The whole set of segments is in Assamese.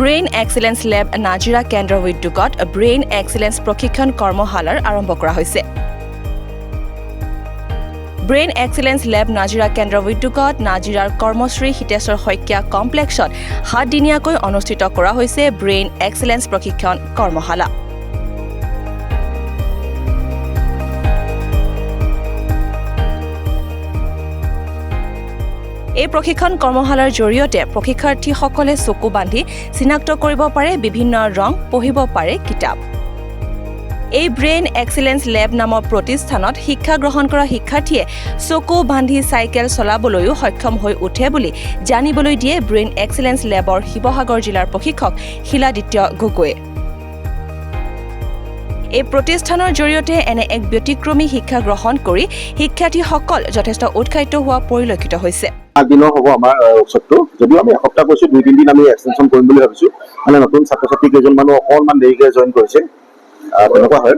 ব্ৰেইন এক্সেলেন্স লেব নাজিৰা কেন্দ্ৰ উদ্যোগত ব্ৰেইন এক্সেলেন্স প্ৰশিক্ষণ কৰ্মশালাৰ আৰম্ভ কৰা হৈছে। ব্ৰেইন এক্সেলেন্স লেব নাজিৰা কেন্দ্ৰ উদ্যোগত নাজিৰাৰ কৰ্মশ্ৰী হিতেশ্বৰ শইকীয়া কমপ্লেক্সত 7 দিনীয়াকৈ অনুষ্ঠিত কৰা হৈছে ব্ৰেইন এক্সেলেন্স প্ৰশিক্ষণ কৰ্মশালা। এই প্ৰশিক্ষণ কৰ্মশালাৰ জৰিয়তে প্ৰশিক্ষাৰ্থীসকলে চকু বান্ধি চিনাক্ত কৰিব পাৰে বিভিন্ন ৰং, পঢ়িব পাৰে কিতাপ। এই ব্ৰেইন এক্সেলেন্স লেব নামৰ প্ৰতিষ্ঠানত শিক্ষা গ্ৰহণ কৰা শিক্ষাৰ্থীয়ে চকু বান্ধি চাইকেল চলাবলৈও সক্ষম হৈ উঠে বুলি জানিবলৈ দিয়ে ব্ৰেইন এক্সেলেন্স লেবৰ শিৱসাগৰ জিলাৰ প্ৰশিক্ষক শিলাদিত্য গগৈয়ে। এই প্ৰতিষ্ঠানৰ জৰিয়তে এনে এক ব্যতিক্ৰমী শিক্ষা গ্ৰহণ কৰি শিক্ষাৰ্থীসকল যথেষ্ট উৎসাহিত হোৱা পৰিলক্ষিত হৈছে। দিনৰ হ'ব আমাৰ ৱৰ্কশ্বপটো, যদিও আমি এসপ্তাহ কৈছোঁ 2-3 দিন আমি এক্সটেনশ্যন কৰিম বুলি ভাবিছোঁ। মানে নতুন ছাত্ৰ ছাত্ৰী কেইজনমানো অকণমান দেৰিকৈ জইন কৰিছে, তেনেকুৱা হয়।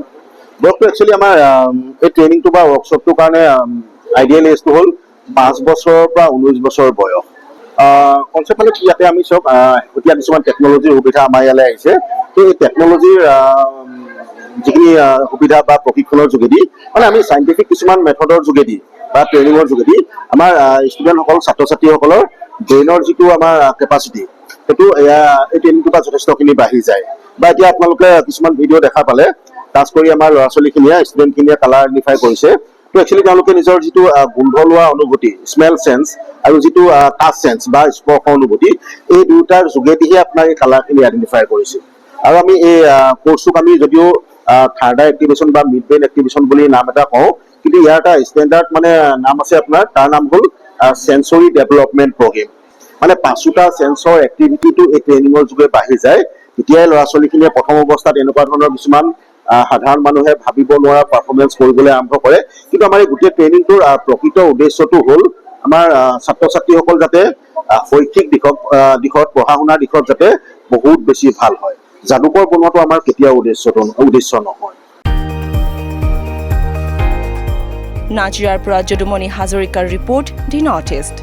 ব্লকটো একচুৱেলি আমাৰ এই ট্ৰেইনিংটো বা ৱৰ্কশ্বপটোৰ কাৰণে আইডিয়েল এজটো হ'ল 5 বছৰৰ পৰা 19 বছৰ বয়স। কনচেপ্ট মানে কি, ইয়াতে আমি চব এতিয়া কিছুমান টেকন'লজিৰ সুবিধা আমাৰ ইয়ালৈ আহিছে। সেই টেকন'লজিৰ যিখিনি সুবিধা বা প্ৰশিক্ষণৰ যোগেদি মানে আমি চাইণ্টিফিক কিছুমান মেথডৰ যোগেদি বা ট্ৰেইনিঙৰ যোগেদি আমাৰ ষ্টুডেণ্টসকল, ছাত্ৰ ছাত্ৰীসকলৰ ব্ৰেইনৰ যিটো আমাৰ কেপাচিটি, সেইটো এই ট্ৰেইনিংটোৰ পৰা যথেষ্টখিনি বাঢ়ি যায়। বা এতিয়া আপোনালোকে কিছুমান ভিডিঅ' দেখা পালে, টাচ কৰি আমাৰ ল'ৰা ছোৱালীখিনিয়ে, ষ্টুডেণ্টখিনিয়ে কালাৰ আইডেণ্টিফাই কৰিছে। তো একচুৱেলি তেওঁলোকে নিজৰ যিটো গোন্ধ লোৱা অনুভূতি, স্মেল চেন্স, আৰু যিটো টাচ চেন্স বা স্পৰ্শ অনুভূতি, এই দুয়োটাৰ যোগেদিহে আপোনাৰ এই কালাৰখিনি আইডেণ্টিফাই কৰিছে। আৰু আমি এই কোৰ্চটোক আমি যদিও থাৰ্ড আই এক্টিভেশ্যন বা মিড ব্ৰেইন এক্টিভেশ্যন বুলি নাম এটা কওঁ, কিন্তু ইয়াৰ এটা ষ্টেণ্ডাৰ্ড মানে নাম আছে আপোনাৰ, তাৰ নাম হ'ল চেঞ্চৰি ডেভেলপমেণ্ট প্ৰগ্ৰেম। মানে 5টা চেঞ্চৰ এক্টিভিটিটো এই ট্ৰেইনিঙৰ যোগে বাঢ়ি যায়। তেতিয়াই ল'ৰা ছোৱালীখিনিয়ে প্ৰথম অৱস্থাত এনেকুৱা ধৰণৰ কিছুমান সাধাৰণ মানুহে ভাবিব নোৱাৰা পাৰফৰ্মেঞ্চ কৰিবলৈ আৰম্ভ কৰে। কিন্তু আমাৰ এই গোটেই ট্ৰেইনিংটোৰ প্ৰকৃত উদ্দেশ্যটো হ'ল আমাৰ ছাত্ৰ ছাত্ৰীসকল যাতে শৈক্ষিক দিশত পঢ়া শুনাৰ দিশত যাতে বহুত বেছি ভাল হয়। যাদুকৰ বনোৱাটো আমাৰ কেতিয়াও উদ্দেশ্য নহয়। নাজিৰাৰ পৰা যদুমণি হাজৰিকাৰ ৰিপৰ্ট, দি নৰ্থ ইষ্ট।